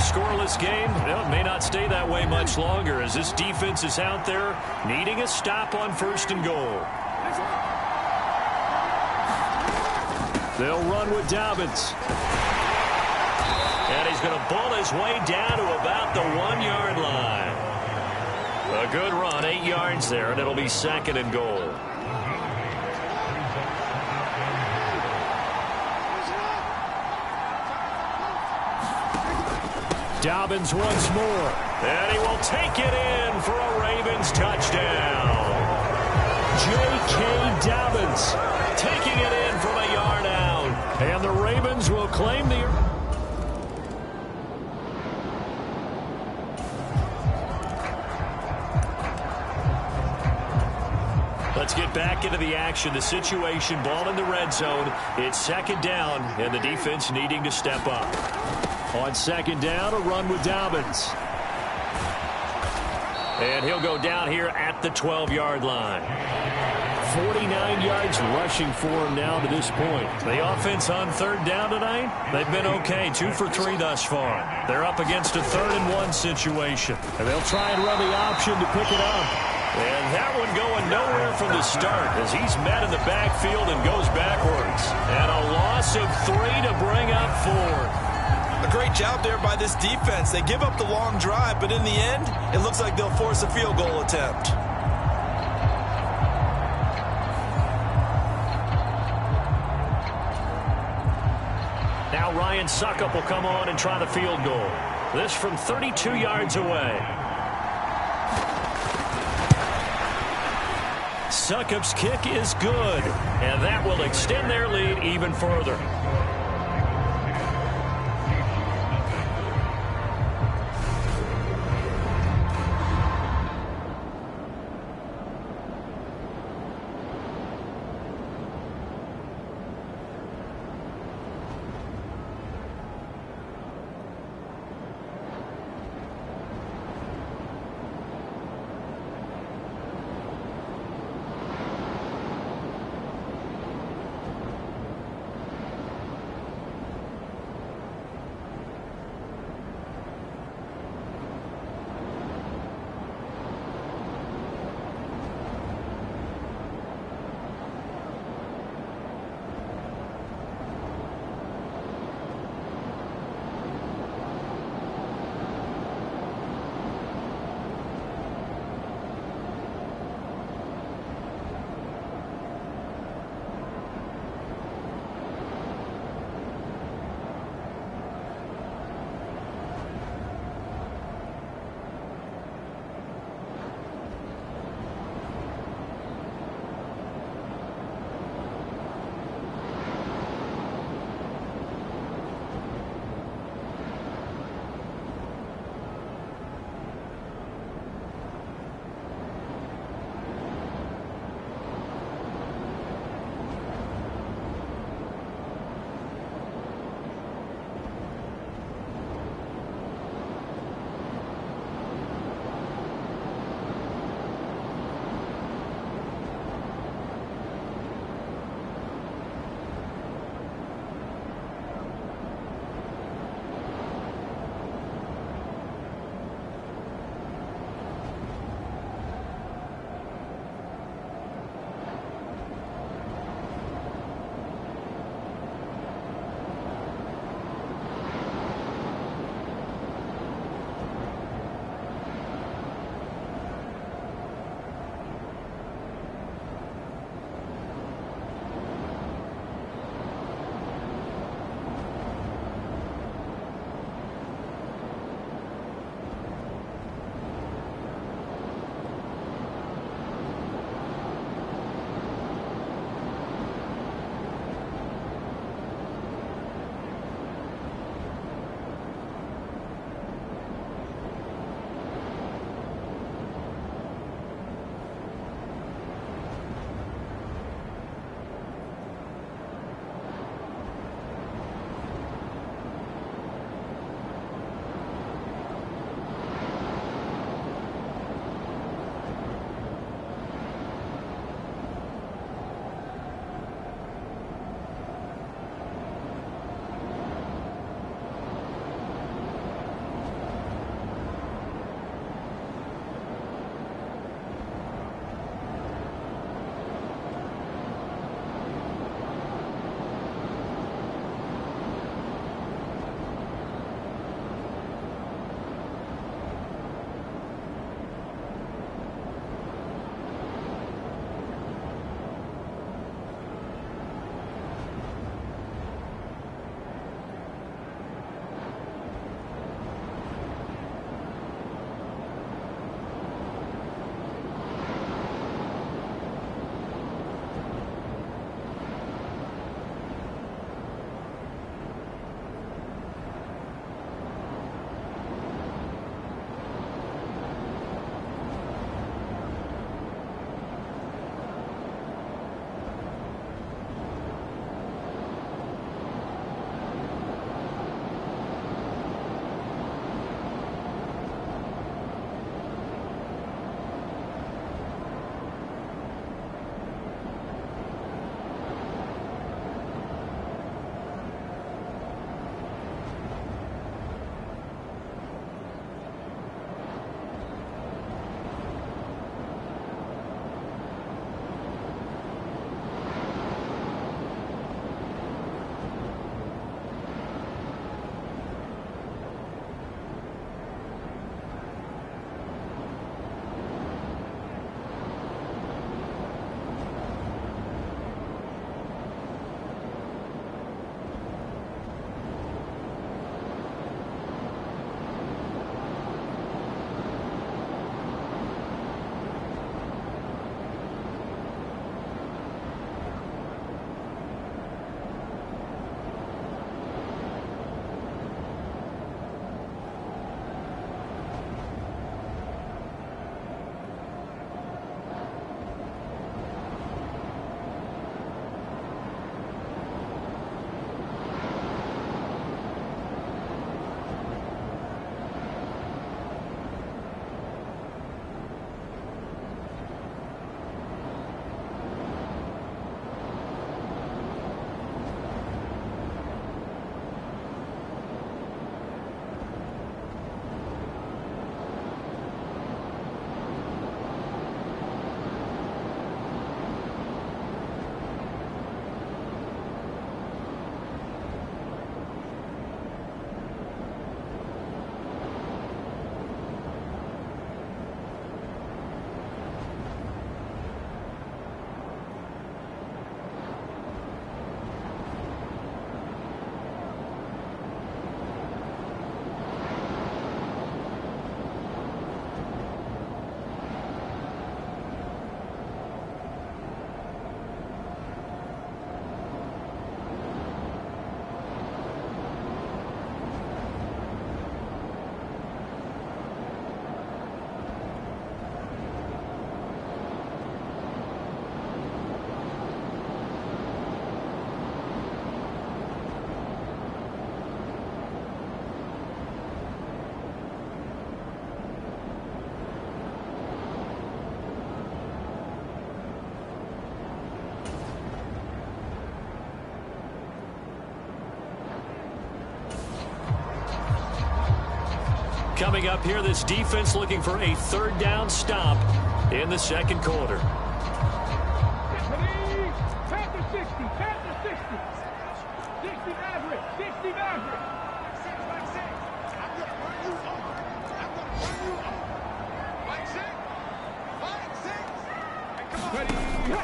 scoreless game, well, it may not stay that way much longer as this defense is out there needing a stop on 1st and goal. They'll run with Dobbins. And he's going to bull his way down to about the 1-yard line. A good run, 8 yards there, and it'll be 2nd and goal. Dobbins once more. And he will take it in for a Ravens touchdown. J.K. Dobbins taking it in from a yard out. And the Ravens will claim the... Let's get back into the action. The situation, ball in the red zone. It's 2nd down, and the defense needing to step up. On 2nd down, a run with Dobbins. And he'll go down here at the 12-yard line. 49 yards rushing for him now to this point. The offense on 3rd down tonight, they've been okay. 2 for 3 thus far. They're up against a 3rd and 1 situation. And they'll try and run the option to pick it up. And that one going nowhere from the start as he's met in the backfield and goes backwards. And a loss of 3 to bring up 4. A great job there by this defense. They give up the long drive, but in the end, it looks like they'll force a field goal attempt. Now Ryan Suckup will come on and try the field goal. This from 32 yards away. Suckup's kick is good, and that will extend their lead even further. Coming up here, this defense looking for a third down stop in the second quarter.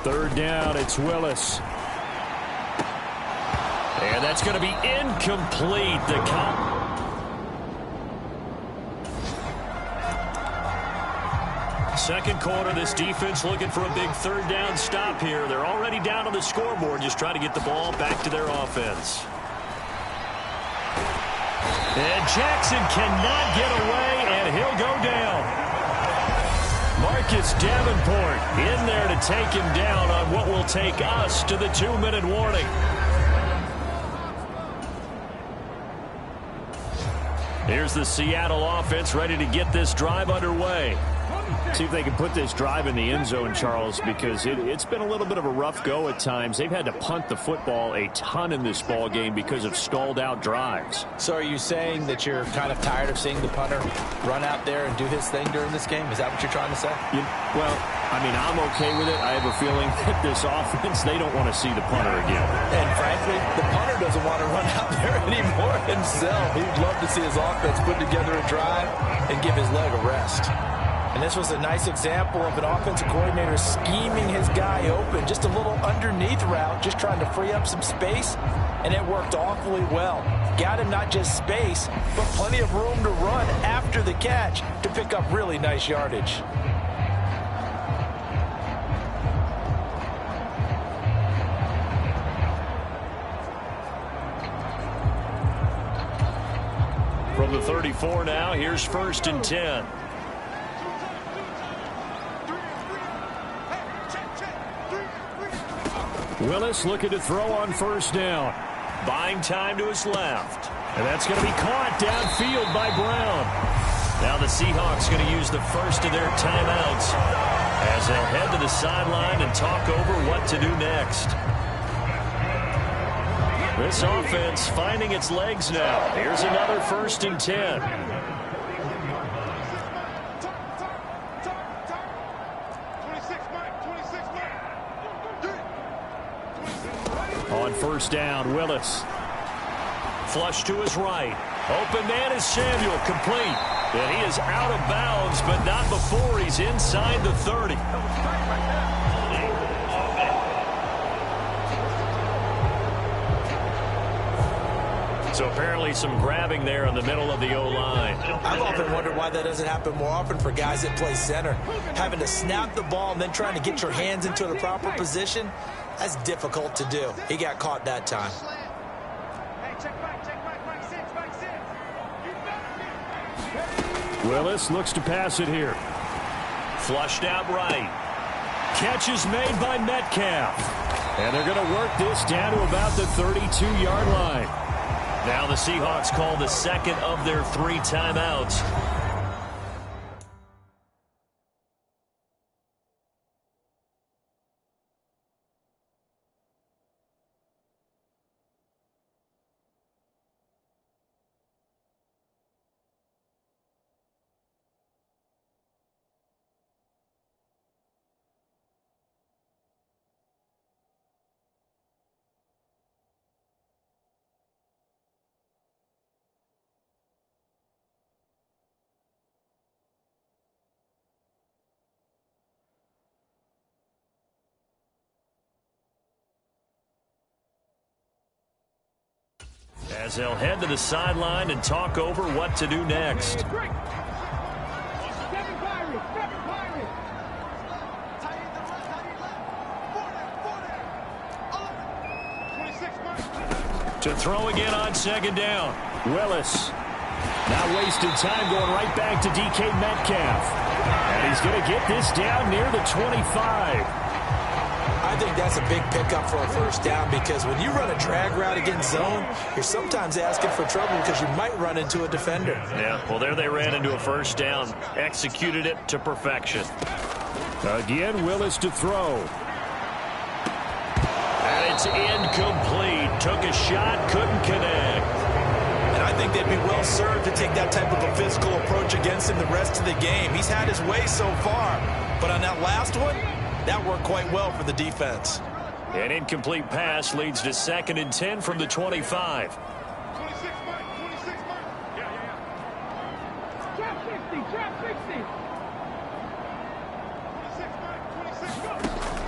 Third down, it's Willis. And that's going to be incomplete. Second quarter, this defense looking for a big third down stop here. They're already down on the scoreboard, just trying to get the ball back to their offense. And Jackson cannot get away, and he'll go down. Marcus Davenport in there to take him down on what will take us to the 2-minute warning. Here's the Seattle offense ready to get this drive underway. See if they can put this drive in the end zone, Charles, because it's been a little bit of a rough go at times. They've had to punt the football a ton in this ball game because of stalled out drives. So are you saying that you're kind of tired of seeing the punter run out there and do his thing during this game? Is that what you're trying to say? Well, I mean, I'm okay with it. I have a feeling that this offense, they don't want to see the punter again. And frankly, the punter doesn't want to run out there anymore himself. He'd love to see his offense put together a drive and give his leg a rest. And this was a nice example of an offensive coordinator scheming his guy open. Just a little underneath route, just trying to free up some space, and it worked awfully well. Got him not just space, but plenty of room to run after the catch to pick up really nice yardage. From the 34 now, here's 1st and 10. Willis looking to throw on 1st down. Buying time to his left. And that's going to be caught downfield by Brown. Now the Seahawks going to use the first of their timeouts as they'll head to the sideline and talk over what to do next. This offense finding its legs now. Here's another 1st and 10. On 1st down, Willis. Flush to his right. Open man is Samuel, complete. And he is out of bounds, but not before he's inside the 30. So apparently some grabbing there in the middle of the O-line. I've often wondered why that doesn't happen more often for guys that play center. Having to snap the ball and then trying to get your hands into the proper position, that's difficult to do. He got caught that time. Willis looks to pass it here. Flushed out right. Catch is made by Metcalf. And they're going to work this down to about the 32-yard line. Now the Seahawks call the second of their 3 timeouts. As they'll head to the sideline and talk over what to do next. To throw again on 2nd down. Willis. Now wasted time going right back to DK Metcalf. And he's going to get this down near the 25. I think that's a big pickup for a 1st down because when you run a drag route against zone, you're sometimes asking for trouble because you might run into a defender. Yeah, well, there they ran into a 1st down. Executed it to perfection. Again, Willis to throw. And it's incomplete. Took a shot, couldn't connect. And I think they'd be well served to take that type of a physical approach against him the rest of the game. He's had his way so far, but on that last one, that worked quite well for the defense. An incomplete pass leads to 2nd and 10 from the 25.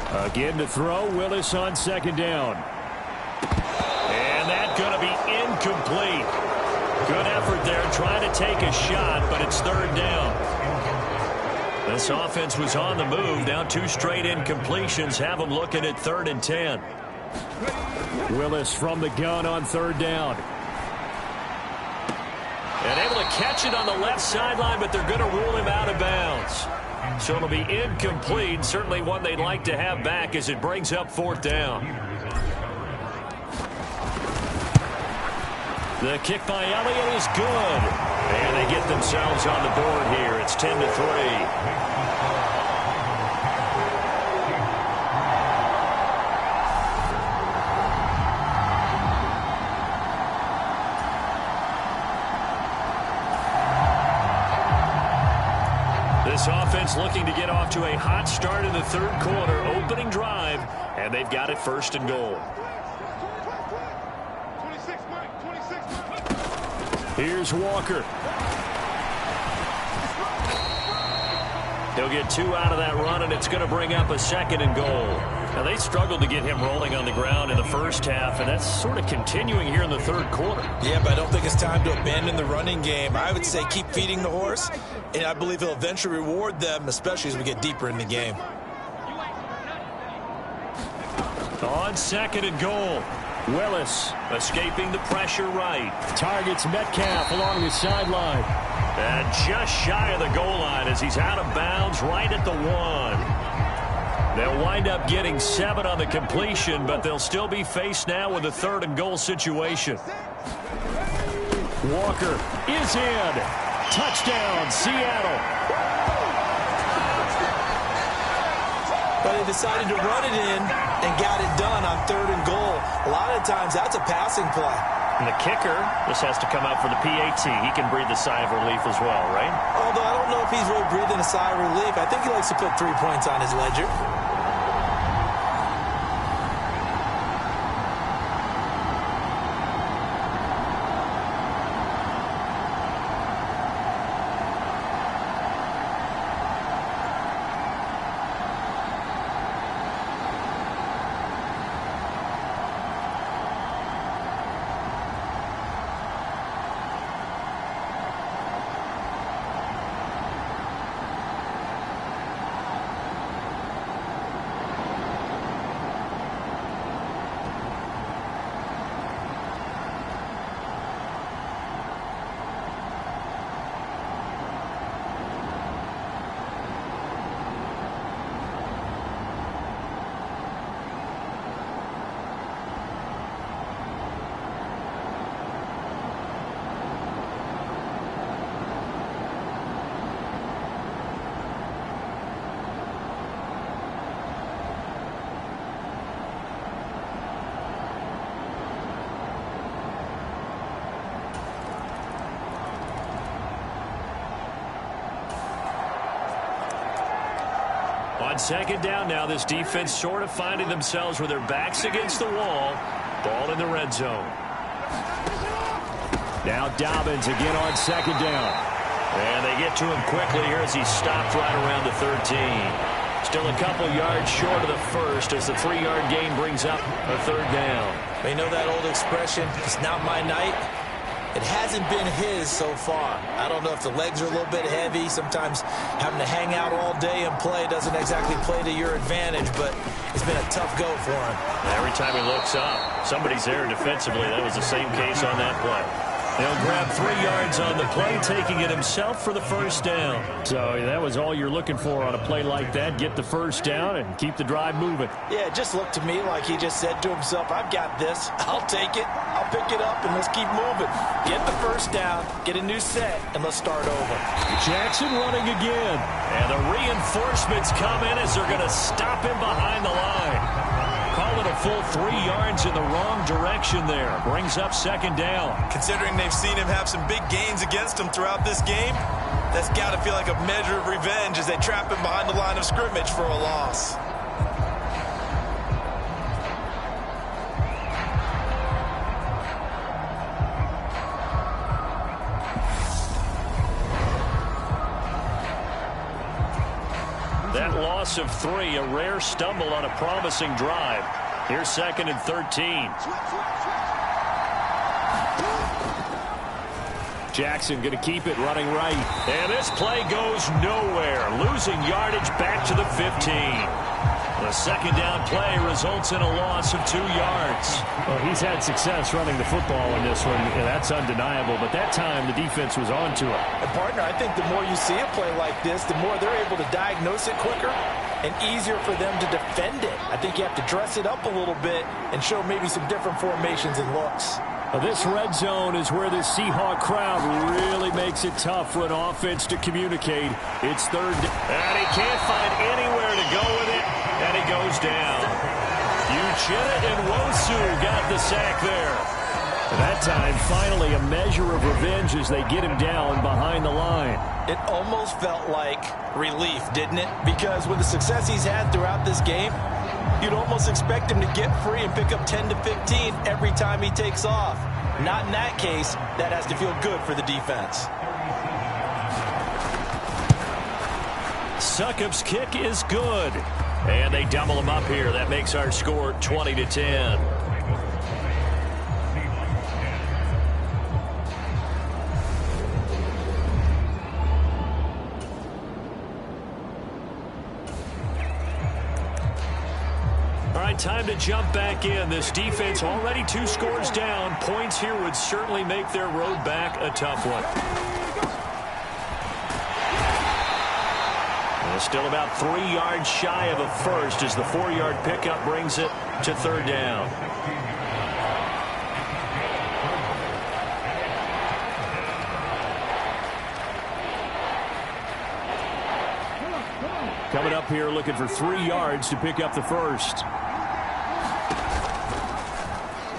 Again to throw, Willis on 2nd down. And that's going to be incomplete. Good effort there trying to take a shot, but it's 3rd down. This offense was on the move. Now 2 straight incompletions have them looking at 3rd and 10. Willis from the gun on 3rd down. And able to catch it on the left sideline, but they're going to rule him out of bounds. So it'll be incomplete. Certainly one they'd like to have back as it brings up 4th down. The kick by Elliott is good. And they get themselves on the board here. It's 10-3. This offense looking to get off to a hot start in the 3rd quarter. Opening drive, and they've got it 1st and goal. Here's Walker. He'll get 2 out of that run, and it's going to bring up a 2nd and goal. Now, they struggled to get him rolling on the ground in the first half, and that's sort of continuing here in the 3rd quarter. Yeah, but I don't think it's time to abandon the running game. I would say keep feeding the horse, and I believe he'll eventually reward them, especially as we get deeper in the game. On 2nd and goal. Willis escaping the pressure right. Targets Metcalf along the sideline. And just shy of the goal line as he's out of bounds right at the 1. They'll wind up getting 7 on the completion, but they'll still be faced now with a 3rd and goal situation. Walker is in. Touchdown, Seattle. But they decided to run it in and got it done on 3rd and goal. A lot of times that's a passing play. And the kicker just has to come out for the PAT. He can breathe a sigh of relief as well, right? Although I don't know if he's really breathing a sigh of relief. I think he likes to put 3 points on his ledger. On 2nd down now, this defense sort of finding themselves with their backs against the wall. Ball in the red zone. Now Dobbins again on 2nd down. And they get to him quickly here as he stopped right around the 13. Still a couple yards short of the first as the 3-yard gain brings up a 3rd down. You know that old expression, it's not my night. It hasn't been his so far. I don't know if the legs are a little bit heavy. Sometimes having to hang out all day and play doesn't exactly play to your advantage, but it's been a tough go for him. Every time he looks up, somebody's there defensively. That was the same case on that play. They'll grab 3 yards on the play, taking it himself for the 1st down. So that was all you're looking for on a play like that. Get the 1st down and keep the drive moving. Yeah, it just looked to me like he just said to himself, I've got this. I'll take it. I'll pick it up, and let's keep moving. Get the 1st down, get a new set, and let's start over. Jackson running again. And the reinforcements come in as they're going to stop him behind the line. Call it a full 3 yards in the wrong direction there. Brings up second down. Considering they've seen him have some big gains against him throughout this game, that's got to feel like a measure of revenge as they trap him behind the line of scrimmage for a loss. That loss of 3, a rare stumble on a promising drive. Here's 2nd and 13. Jackson going to keep it running right. And this play goes nowhere. Losing yardage back to the 15. The second down play results in a loss of 2 yards. Well, he's had success running the football in this one, and that's undeniable. But that time, the defense was on to it. And, partner, I think the more you see a play like this, the more they're able to diagnose it quicker and easier for them to defend it. I think you have to dress it up a little bit and show maybe some different formations and looks. Well, this red zone is where the Seahawk crowd really makes it tough for an offense to communicate. It's 3rd down. And he can't find anywhere to go with it. And he goes down. Uchenna and Wosu got the sack there. That time, finally, a measure of revenge as they get him down behind the line. It almost felt like relief, didn't it? Because with the success he's had throughout this game, you'd almost expect him to get free and pick up 10 to 15 every time he takes off. Not in that case. That has to feel good for the defense. Succop's kick is good. And they double him up here. That makes our score 20-10. All right, time to jump back in. This defense already 2 scores down. Points here would certainly make their road back a tough one. Still about 3 yards shy of a first as the 4-yard pickup brings it to 3rd down. Coming up here looking for 3 yards to pick up the first.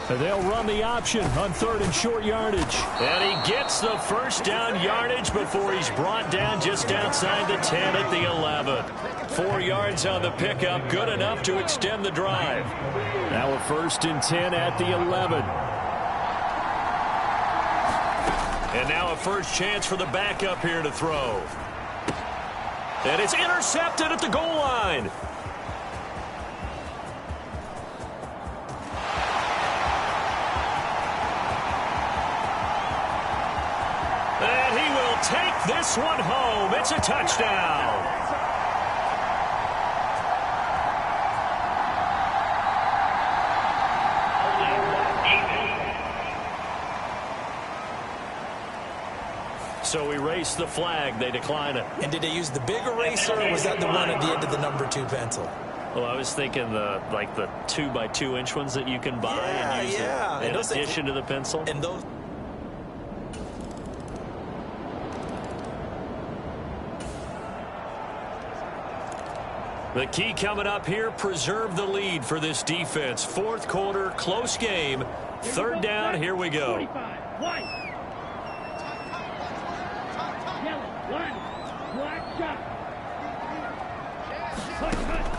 They'll run the option on 3rd and short yardage. And he gets the first down yardage before he's brought down just outside the 10 at the 11. 4 yards on the pickup, good enough to extend the drive. Now a 1st and 10 at the 11. And now a first chance for the backup here to throw. And it's intercepted at the goal line. And he will take this one home. It's a touchdown. So erase the flag. They decline it. And did they use the big eraser, or was that the one at the end of the number 2 pencil? Well, I was thinking the 2x2 inch ones that you can buy and use in addition to the pencil. And those. The key coming up here, preserve the lead for this defense. 4th quarter, close game. 3rd down, here we go.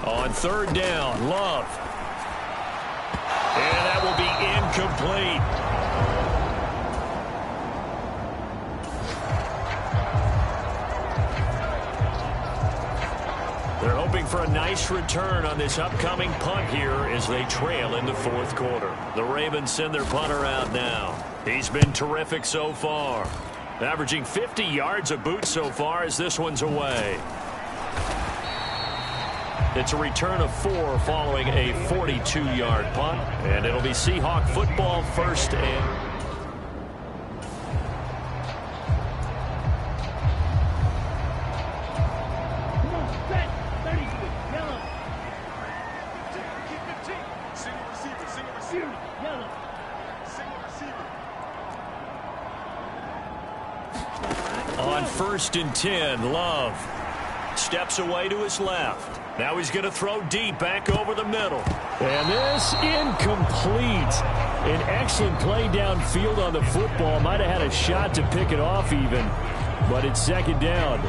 On 3rd down, Love. And that will be incomplete. They're hoping for a nice return on this upcoming punt here as they trail in the 4th quarter. The Ravens send their punter out now. He's been terrific so far. Averaging 50 yards a boot so far as this one's away. It's a return of 4 following a 42-yard punt. And it'll be Seahawk football 1st and... On 1st and 10, Love steps away to his left. Now he's going to throw deep back over the middle. And this incomplete. An excellent play downfield on the football. Might have had a shot to pick it off even, but it's second down.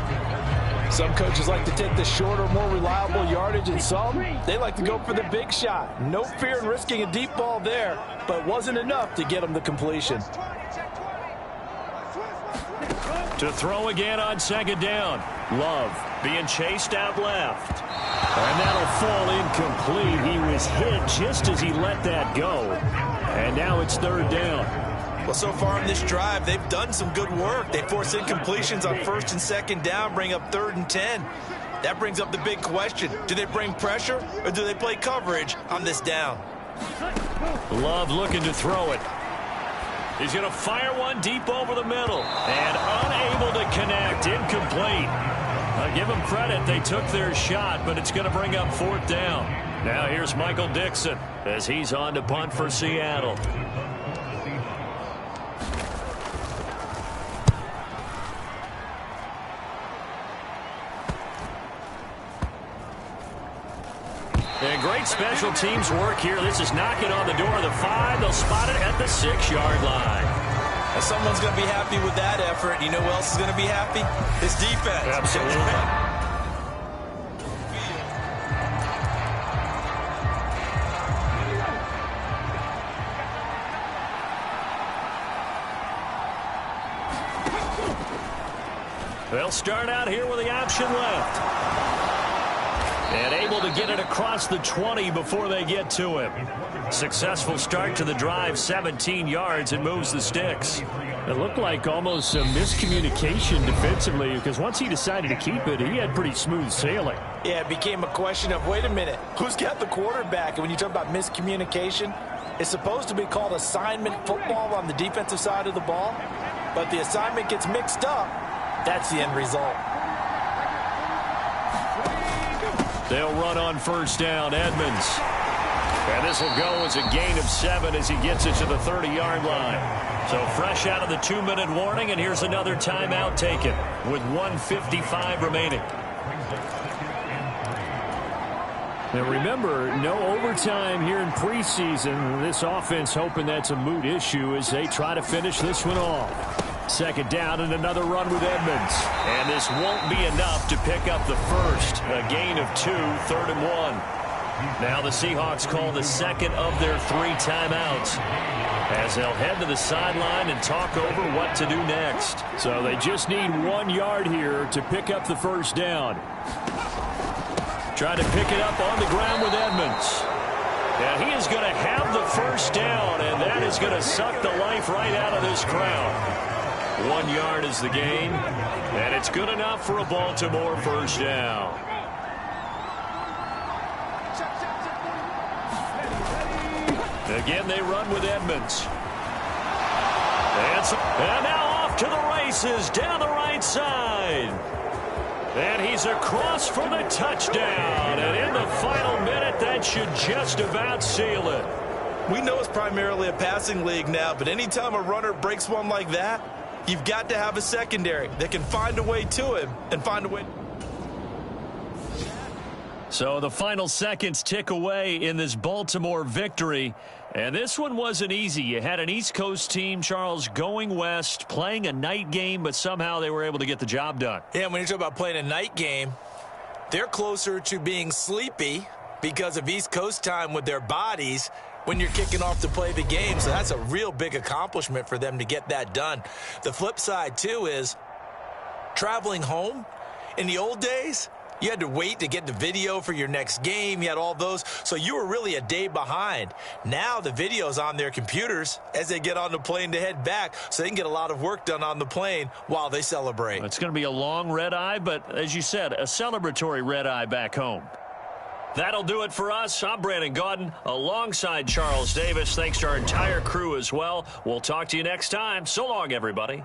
Some coaches like to take the shorter, more reliable yardage, and some, they like to go for the big shot. No fear in risking a deep ball there, but it wasn't enough to get them the completion. To throw again on second down. Love being chased out left. And that'll fall incomplete. He was hit just as he let that go. And now it's third down. Well, so far in this drive, they've done some good work. They force incompletions on first and second down, bring up 3rd and 10. That brings up the big question. Do they bring pressure or do they play coverage on this down? Love looking to throw it. He's going to fire one deep over the middle. And unable to connect. Incomplete. I give them credit. They took their shot, but it's going to bring up 4th down. Now here's Michael Dixon as he's on to punt for Seattle. And great special teams work here. This is knocking on the door of the 5. They'll spot it at the 6-yard line. And someone's going to be happy with that effort. You know who else is going to be happy? His defense. Absolutely. They'll start out here with the option left. And able to get it across the 20 before they get to him. Successful start to the drive, 17 yards, and moves the sticks. It looked like almost a miscommunication defensively because once he decided to keep it, he had pretty smooth sailing. Yeah, it became a question of, wait a minute, who's got the quarterback? And when you talk about miscommunication, it's supposed to be called assignment football on the defensive side of the ball. But the assignment gets mixed up. That's the end result. They'll run on first down, Edmonds. And this will go as a gain of 7 as he gets it to the 30-yard line. So fresh out of the 2-minute warning, and here's another timeout taken with 1:55 remaining. Now remember, no overtime here in preseason. This offense hoping that's a moot issue as they try to finish this one off. Second down and another run with Edmonds. And this won't be enough to pick up the first. A gain of 2, 3rd and 1. Now the Seahawks call the second of their 3 timeouts as they'll head to the sideline and talk over what to do next. So they just need 1 yard here to pick up the first down. Trying to pick it up on the ground with Edmonds. And he is going to have the first down, and that is going to suck the life right out of this crowd. 1 yard is the gain, and it's good enough for a Baltimore first down. Again, they run with Edmonds. And now off to the races down the right side. And he's across for the touchdown. And in the final minute, that should just about seal it. We know it's primarily a passing league now, but anytime a runner breaks one like that, you've got to have a secondary that can find a way to him and find a way. So the final seconds tick away in this Baltimore victory. And this one wasn't easy. You had an East Coast team, Charles, going west, playing a night game, but somehow they were able to get the job done. Yeah, when you talk about playing a night game, they're closer to being sleepy because of East Coast time with their bodies when you're kicking off to play the game. So that's a real big accomplishment for them to get that done. The flip side, too, is traveling home. In the old days, you had to wait to get the video for your next game. You had all those. So you were really a day behind. Now the video's on their computers as they get on the plane to head back, so they can get a lot of work done on the plane while they celebrate. It's going to be a long red eye, but as you said, a celebratory red eye back home. That'll do it for us. I'm Brandon Gaudin alongside Charles Davis. Thanks to our entire crew as well. We'll talk to you next time. So long, everybody.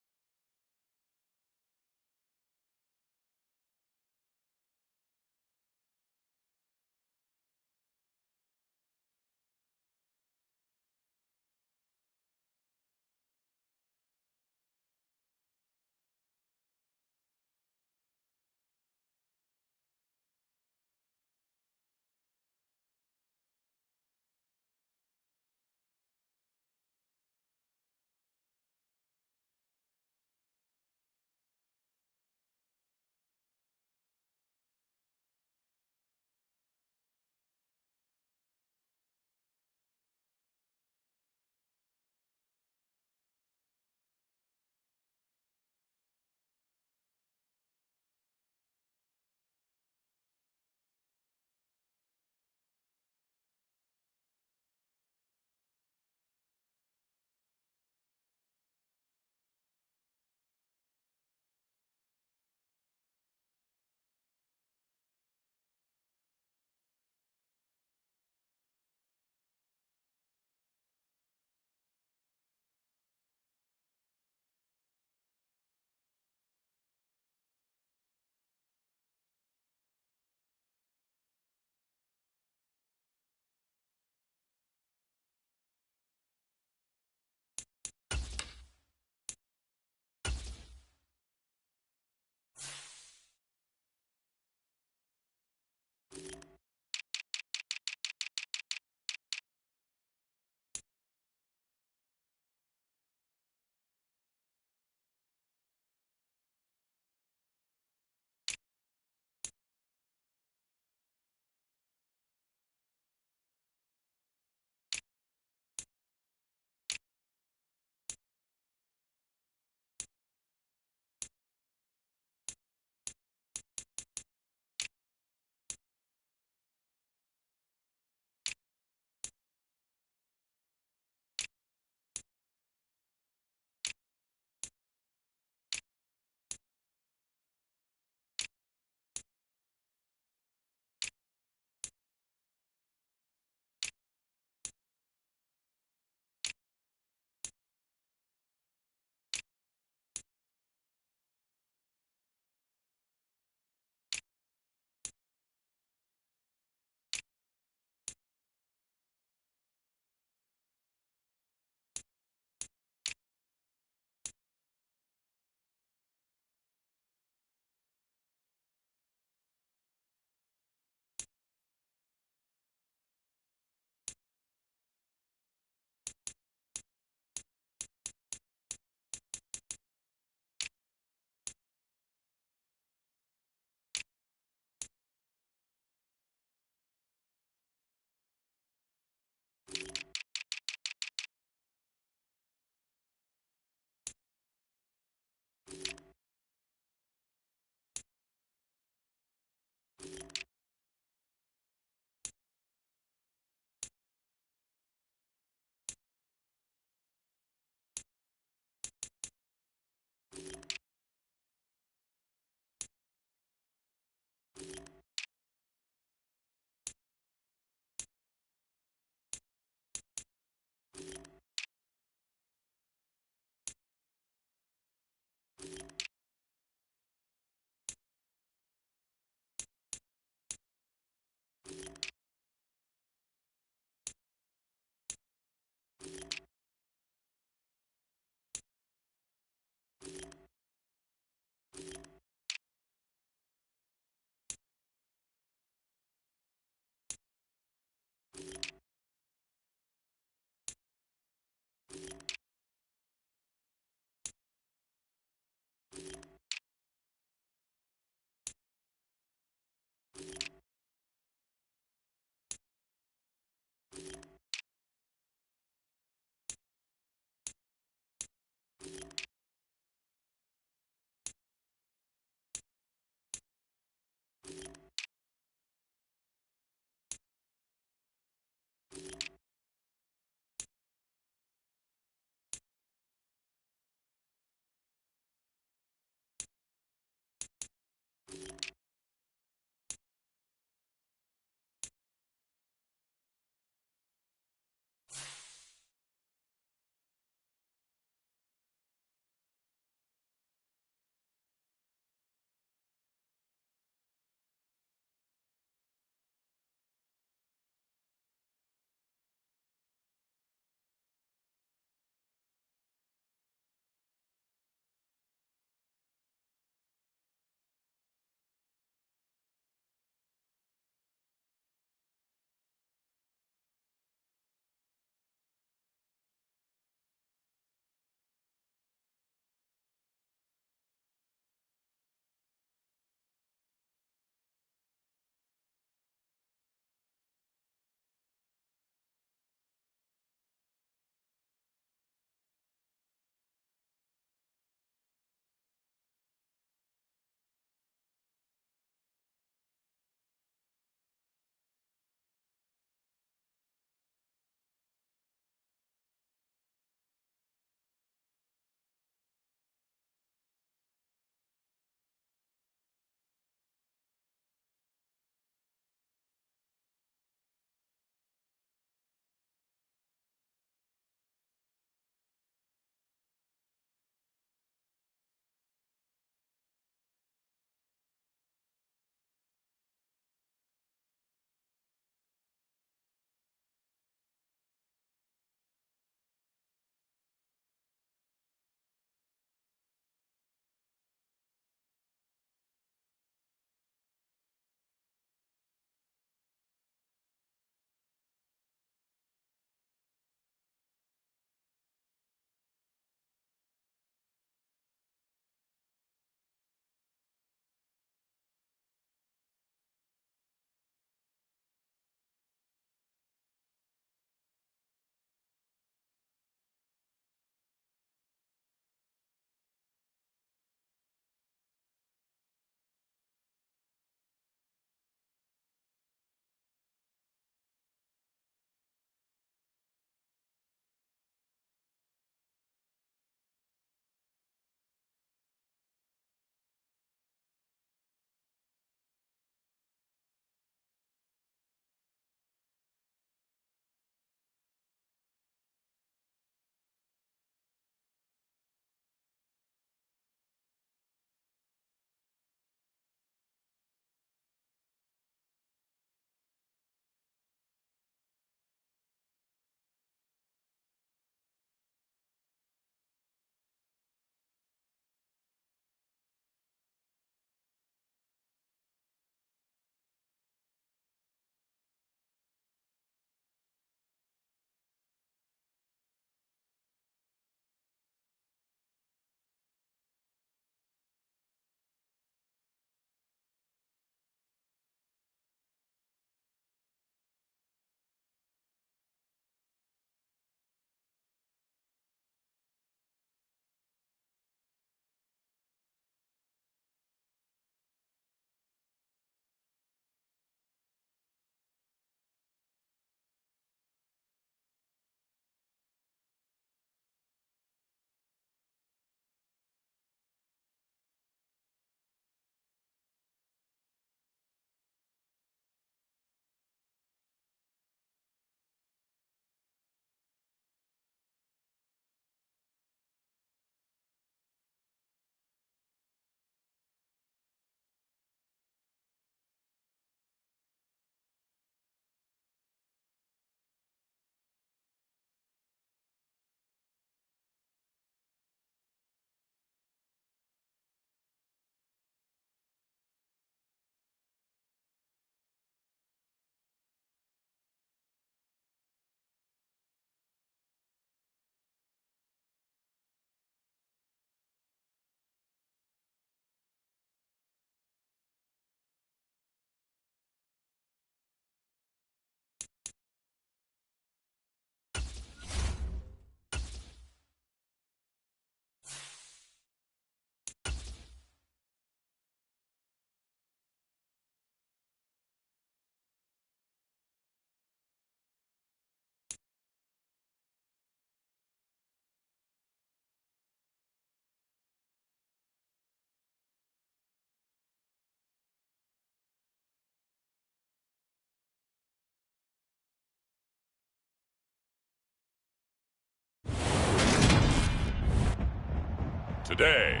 Today,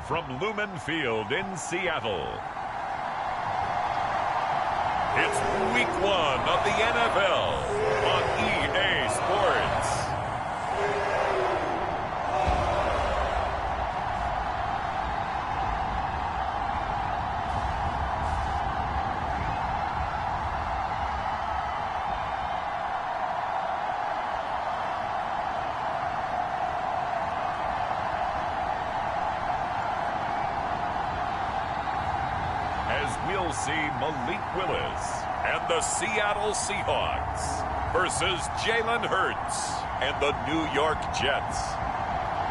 from Lumen Field in Seattle, it's Week 1 of the NFL on EA Sports. We'll see Malik Willis and the Seattle Seahawks versus Jalen Hurts and the New York Jets.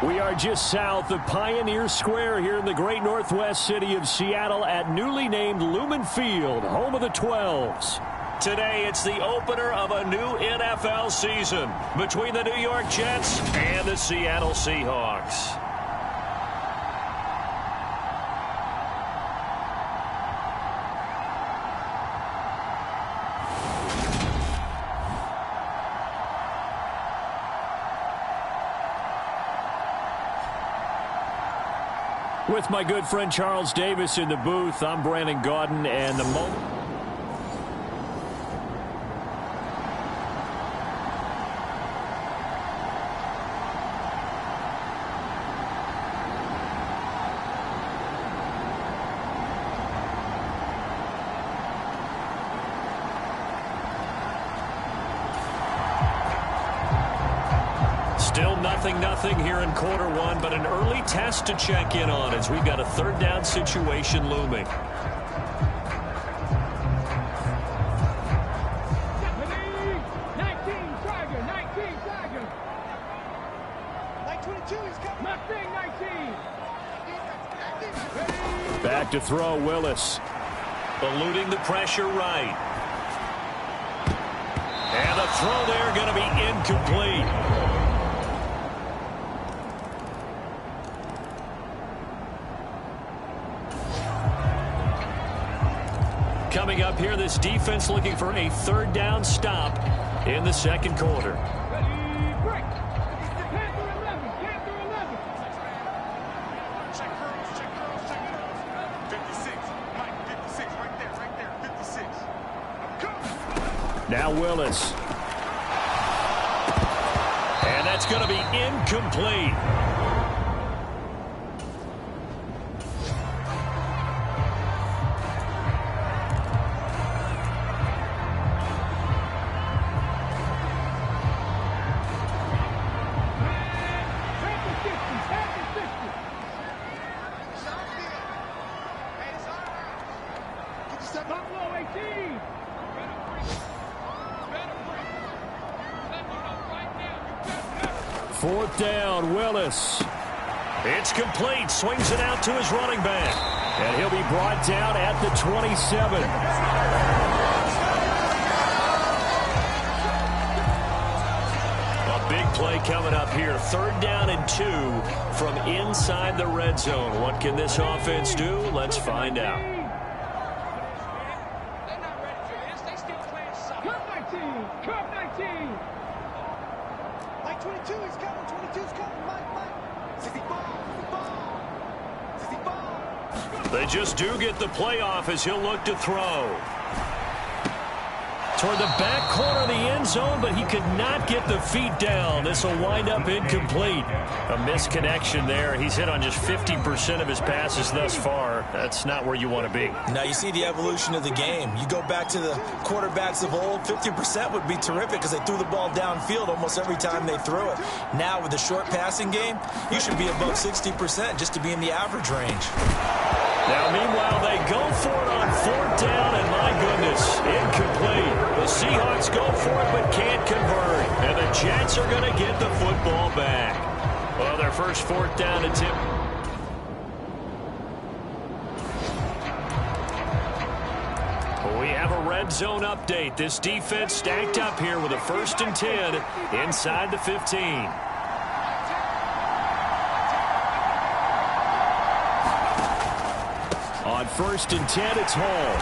We are just south of Pioneer Square here in the great northwest city of Seattle at newly named Lumen Field, home of the 12s. Today, it's the opener of a new NFL season between the New York Jets and the Seattle Seahawks. With my good friend Charles Davis in the booth, I'm Brandon Gaudin, and the moment. Still nothing here in quarter one, but an early test to check in on as we've got a third down situation looming. Back to throw, Willis. Eluding the pressure right. And the throw there going to be incomplete. Coming up here, this defense looking for a third down stop in the second quarter. Now Willis. And that's going to be incomplete. Fourth down, Willis. It's complete. Swings it out to his running back. And he'll be brought down at the 27. A big play coming up here. Third down and 2 from inside the red zone. What can this offense do? Let's find out. They just do get the playoff as he'll look to throw. Toward the back corner of the end zone, but he could not get the feet down. This will wind up incomplete. A misconnection there. He's hit on just 50% of his passes thus far. That's not where you want to be. Now you see the evolution of the game. You go back to the quarterbacks of old, 50% would be terrific because they threw the ball downfield almost every time they threw it. Now with the short passing game, you should be above 60% just to be in the average range. Now, meanwhile, they go for it on fourth down, and my goodness, incomplete. The Seahawks go for it but can't convert, and the Jets are going to get the football back. Well, their first fourth down attempt. We have a red zone update. This defense stacked up here with a 1st and 10 inside the 15. On 1st and 10, it's Hall.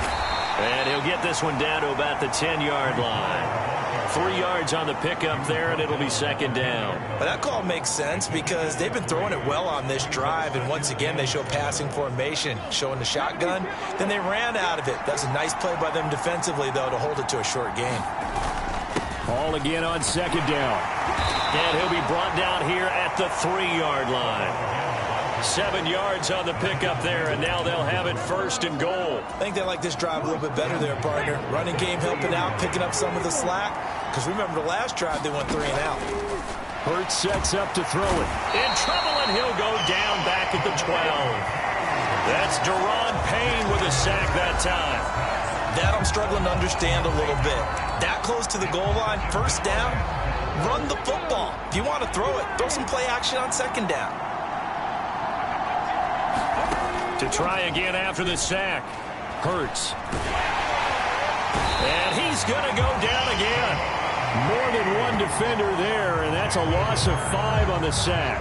And he'll get this one down to about the 10-yard line. 3 yards on the pickup there, and it'll be second down. But that call makes sense because they've been throwing it well on this drive, and once again they show passing formation, showing the shotgun. Then they ran out of it. That's a nice play by them defensively, though, to hold it to a short gain. Ball again on second down. And he'll be brought down here at the 3-yard line. 7 yards on the pickup there, and now they'll have it first and goal. I think they like this drive a little bit better there, partner. Running game helping out, picking up some of the slack. Because remember the last drive, they went 3 and out. Hurts sets up to throw it. In trouble, and he'll go down back at the 12. That's Deron Payne with a sack that time. That I'm struggling to understand a little bit. That close to the goal line, first down, run the football. If you want to throw it, throw some play action on second down. To try again after the sack. Hurts. And he's going to go down again. More than one defender there, and that's a loss of 5 on the sack.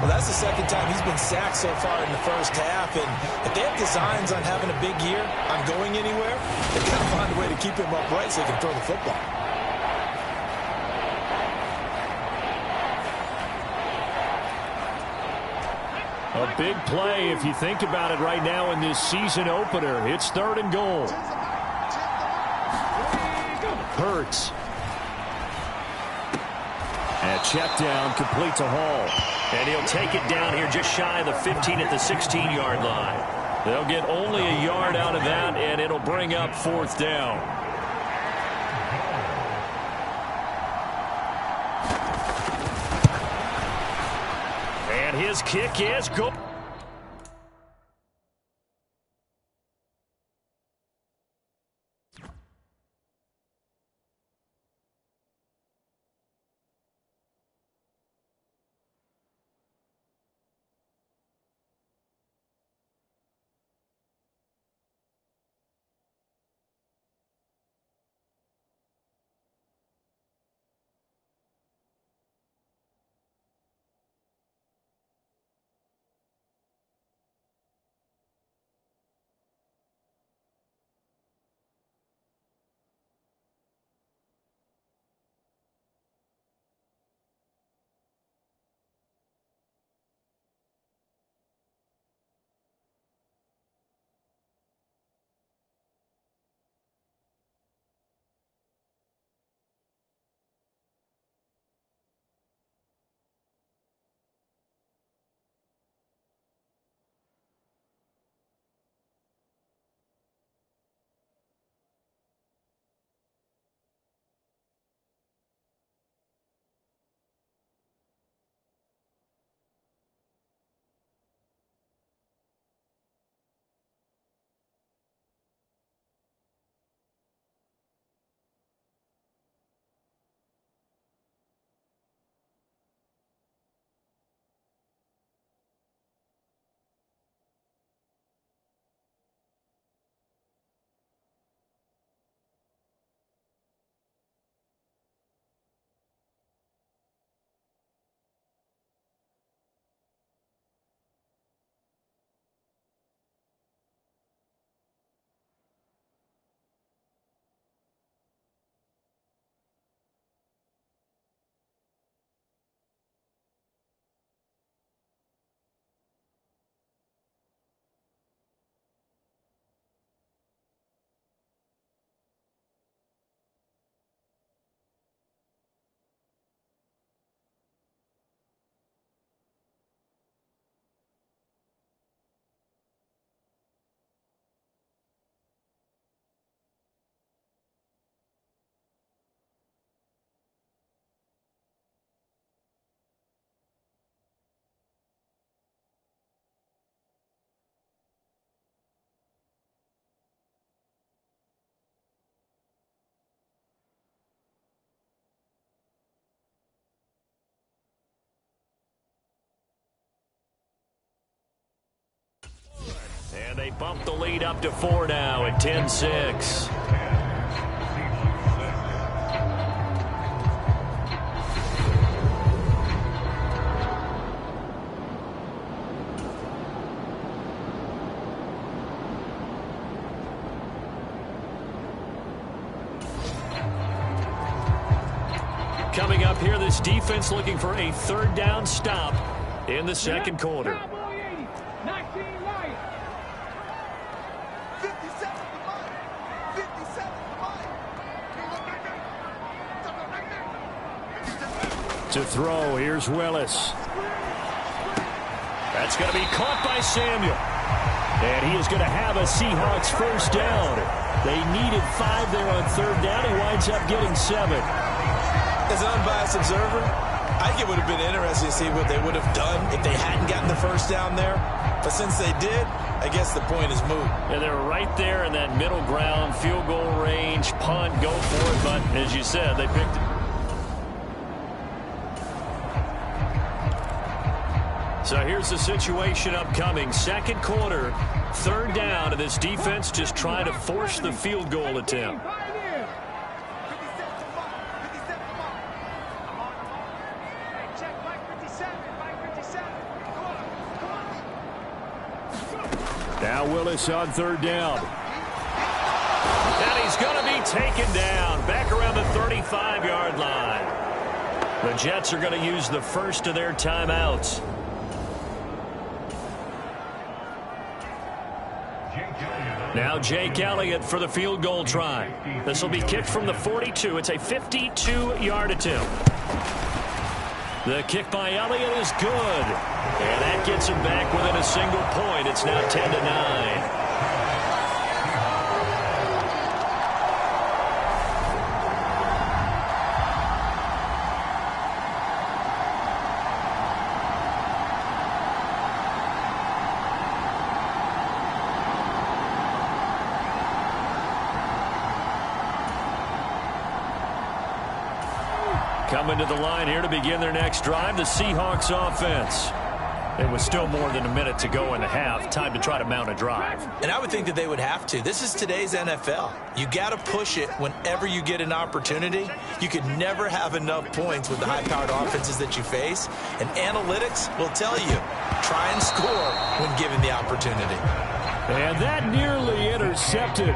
Well, that's the second time he's been sacked so far in the first half, and if they have designs on having a big year, on going anywhere, they've got to find a way to keep him upright so he can throw the football. A big play if you think about it right now in this season opener. It's 3rd and goal. Hurts. And check down complete to Hall. And he'll take it down here just shy of the 15 at the 16-yard line. They'll get only a yard out of that, and it'll bring up 4th down. And his kick is good. And they bump the lead up to 4 now at 10-6. Coming up here, this defense looking for a third down stop in the second quarter. To throw, here's Willis. That's going to be caught by Samuel. And he is going to have a Seahawks first down. They needed 5 there on third down. He winds up getting 7. As an unbiased observer, I think it would have been interesting to see what they would have done if they hadn't gotten the first down there. But since they did, I guess the point is moot. And they're right there in that middle ground, field goal range, punt, go for it. But as you said, they picked it. So here's the situation upcoming. Second quarter, third down, and this defense just trying to force the field goal attempt. Now Willis on third down. And he's going to be taken down back around the 35-yard line. The Jets are going to use the first of their timeouts. Now Jake Elliott for the field goal try. This will be kicked from the 42. It's a 52-yard attempt. The kick by Elliott is good. And that gets him back within a single point. It's now 10-9. Coming to the line here to begin their next drive, the Seahawks offense. It was still more than a minute to go in the half. Time to try to mount a drive. And I would think that they would have to. This is today's NFL. You got to push it whenever you get an opportunity. You could never have enough points with the high-powered offenses that you face. And analytics will tell you, try and score when given the opportunity. And that nearly intercepted.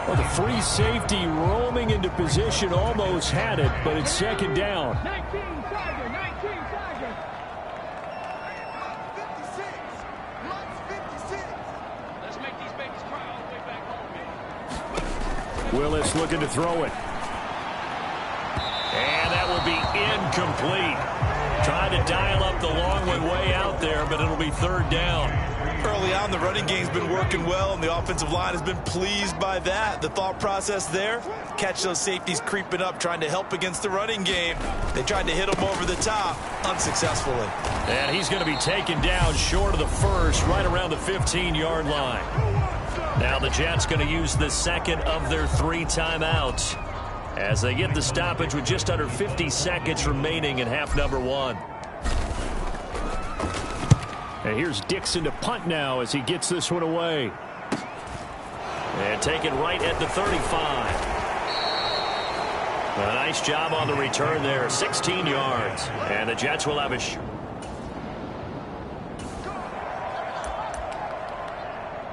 Well, the free safety roaming into position almost had it, but it's second down. 19 target. Let's make these babies cry all the way back home, baby. Willis looking to throw it. And that will be incomplete. Trying to dial up the long way out there, but it'll be third down. Early on, the running game's been working well, and the offensive line has been pleased by that. The thought process there, catch those safeties creeping up, trying to help against the running game. They tried to hit him over the top, unsuccessfully. And he's going to be taken down short of the first, right around the 15-yard line. Now the Jets going to use the second of their 3 timeouts as they get the stoppage with just under 50 seconds remaining in half number 1. And here's Dixon to punt now as he gets this one away. And taken right at the 35. A nice job on the return there, 16 yards. And the Jets will have a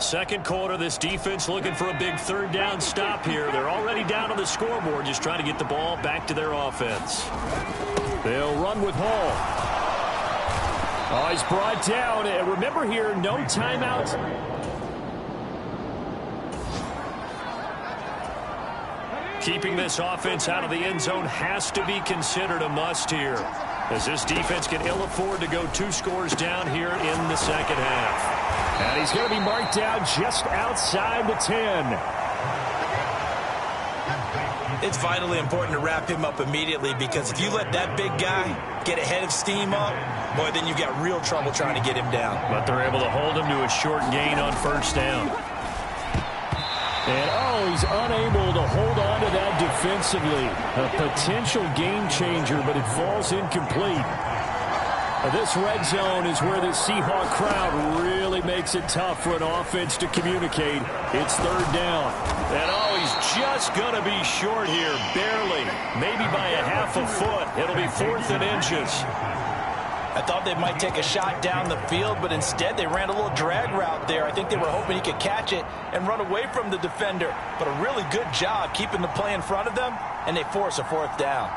second quarter. This defense looking for a big third down stop here. They're already down on the scoreboard, just trying to get the ball back to their offense. They'll run with Hall. Oh, he's brought down. And remember here, no timeouts. Keeping this offense out of the end zone has to be considered a must here, as this defense can ill afford to go 2 scores down here in the second half. And he's going to be marked down just outside the 10. It's vitally important to wrap him up immediately, because if you let that big guy get ahead of steam up, boy, then you've got real trouble trying to get him down. But they're able to hold him to a short gain on first down. And, oh, he's unable to hold on to that defensively. A potential game changer, but it falls incomplete. This red zone is where the Seahawk crowd really makes it tough for an offense to communicate. It's third down. And, oh, he's just going to be short here, barely. Maybe by a half a foot. It'll be 4th and inches. I thought they might take a shot down the field, but instead they ran a little drag route there. I think they were hoping he could catch it and run away from the defender. But a really good job keeping the play in front of them, and they force a 4th down.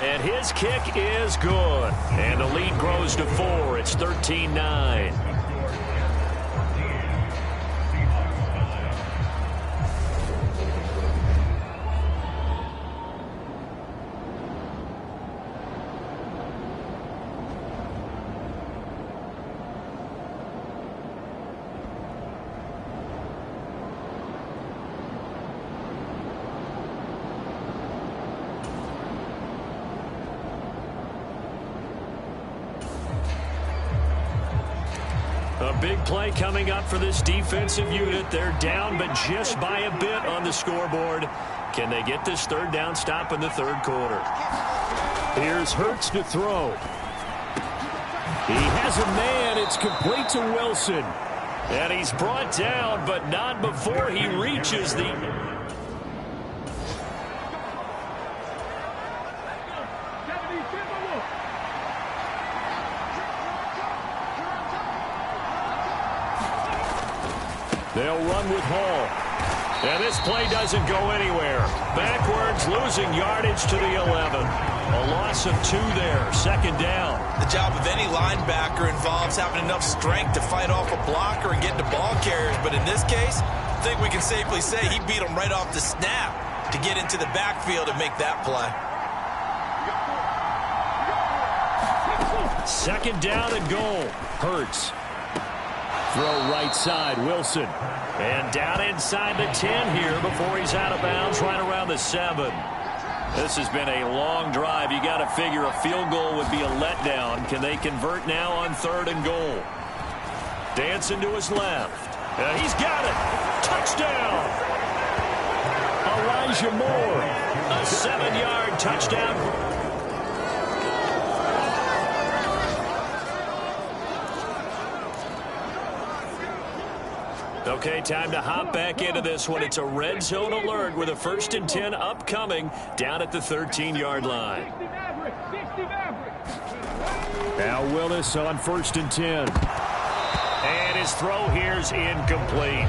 And his kick is good. And the lead grows to 4. It's 13-9. A big play coming up for this defensive unit. They're down, but just by a bit on the scoreboard. Can they get this third down stop in the third quarter? Here's Hurts to throw. He has a man. It's complete to Wilson. And he's brought down, but not before he reaches the... They'll run with Hall. And this play doesn't go anywhere. Backwards, losing yardage to the 11. A loss of 2 there. Second down. The job of any linebacker involves having enough strength to fight off a blocker and get to ball carriers. But in this case, I think we can safely say he beat him right off the snap to get into the backfield and make that play. Second down and goal. Hurts. Throw right side, Wilson. And down inside the 10 here before he's out of bounds right around the 7. This has been a long drive. You got to figure a field goal would be a letdown. Can they convert now on third and goal? Dancing to his left. And he's got it. Touchdown. Elijah Moore. A 7-yard touchdown. Okay, time to hop back into this one. It's a red zone alert with a 1st and 10 upcoming down at the 13-yard line. Now Willis on 1st and 10. And his throw here's incomplete.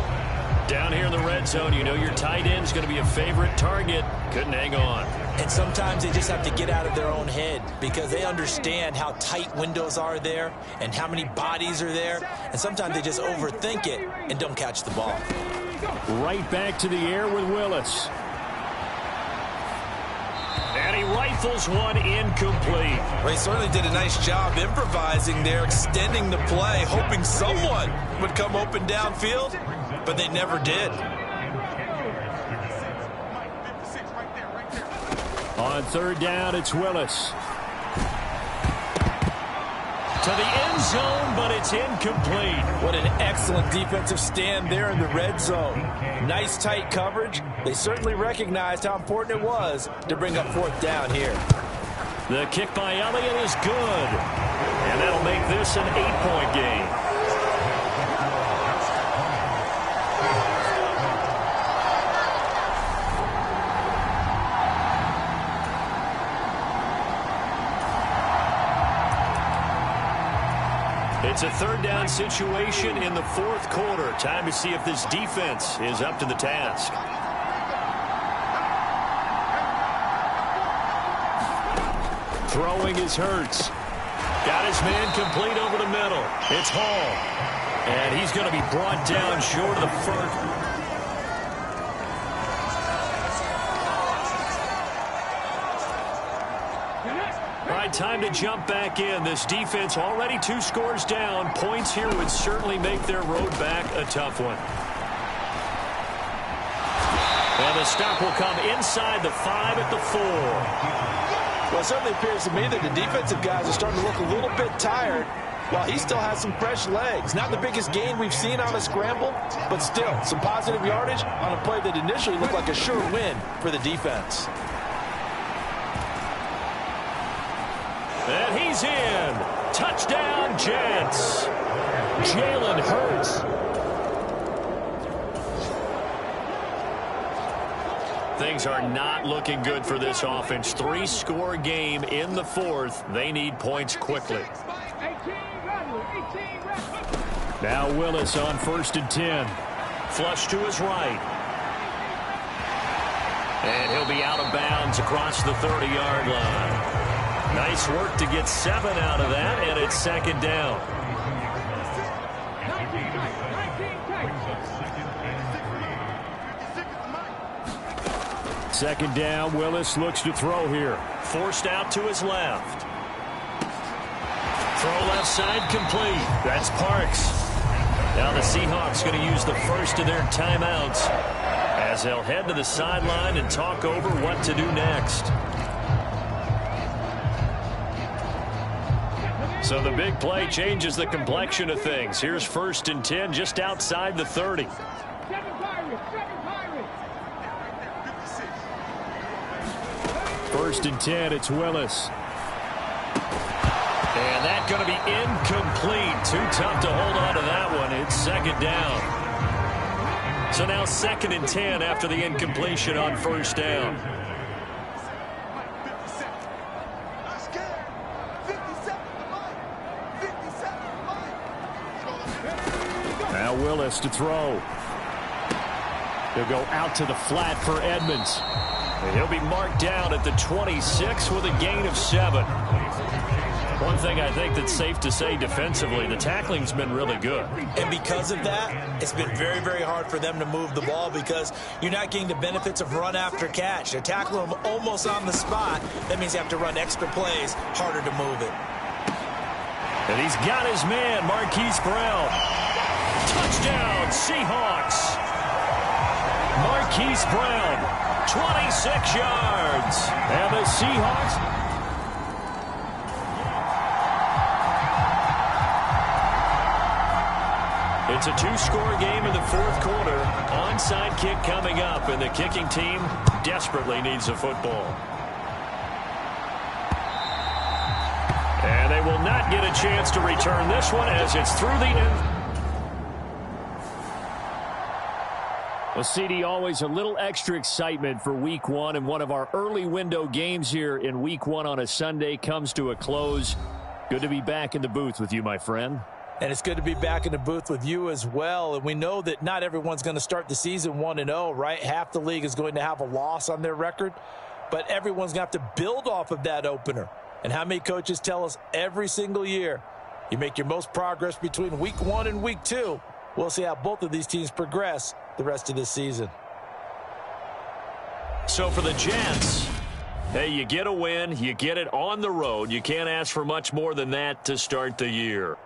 Down here in the red zone, you know your tight end's going to be a favorite target. Couldn't hang on. And sometimes they just have to get out of their own head because they understand how tight windows are there and how many bodies are there. And sometimes they just overthink it and don't catch the ball. Right back to the air with Willis. And he rifles one incomplete. Well, he certainly did a nice job improvising there, extending the play, hoping someone would come open downfield, but they never did. On third down, it's Willis. To the end zone, but it's incomplete. What an excellent defensive stand there in the red zone. Nice tight coverage. They certainly recognized how important it was to bring up 4th down here. The kick by Elliott is good. And that'll make this an 8-point game. It's a third down situation in the 4th quarter. Time to see if this defense is up to the task. Throwing is Hurts. Got his man complete over the middle. It's Hall. And he's going to be brought down short of the first. Time to jump back in. This defense already 2 scores down. Points here would certainly make their road back a tough one. And the stop will come inside the 5 at the 4. Well, it certainly appears to me that the defensive guys are starting to look a little bit tired while he still has some fresh legs. Not the biggest gain we've seen on a scramble, but still some positive yardage on a play that initially looked like a sure win for the defense. And he's in. Touchdown, Jets. Jalen Hurts. Things are not looking good for this offense. 3-score game in the 4th. They need points quickly. Now Willis on 1st and 10. Flush to his right. And he'll be out of bounds across the 30-yard line. Nice work to get 7 out of that, and it's second down. Second down, Willis looks to throw here. Forced out to his left. Throw left side complete. That's Parks. Now the Seahawks going to use the first of their timeouts as they'll head to the sideline and talk over what to do next. So the big play changes the complexion of things. Here's 1st and 10 just outside the 30. First and 10, it's Willis. And that's going to be incomplete. Too tough to hold on to that one. It's second down. So now 2nd and 10 after the incompletion on 1st down. Now Willis to throw. He'll go out to the flat for Edmonds. And he'll be marked down at the 26 with a gain of 7. One thing I think that's safe to say defensively, the tackling's been really good. And because of that, it's been very, very hard for them to move the ball because you're not getting the benefits of run after catch. They're tackling them almost on the spot. That means you have to run extra plays, harder to move it. And he's got his man, Marquise Brown. Touchdown, Seahawks. Marquise Brown, 26 yards. And the Seahawks. It's a 2-score game in the 4th quarter. Onside kick coming up, and the kicking team desperately needs a football. And they will not get a chance to return this one as it's through the end. Well, CD, always a little extra excitement for Week 1, and one of our early window games here in Week 1 on a Sunday comes to a close. Good to be back in the booth with you, my friend. And it's good to be back in the booth with you as well. And we know that not everyone's going to start the season 1-0, right? Half the league is going to have a loss on their record. But everyone's going to have to build off of that opener. And how many coaches tell us every single year, you make your most progress between Week 1 and Week 2. We'll see how both of these teams progress the rest of this season. So for the Jets, hey, you get a win, you get it on the road. You can't ask for much more than that to start the year.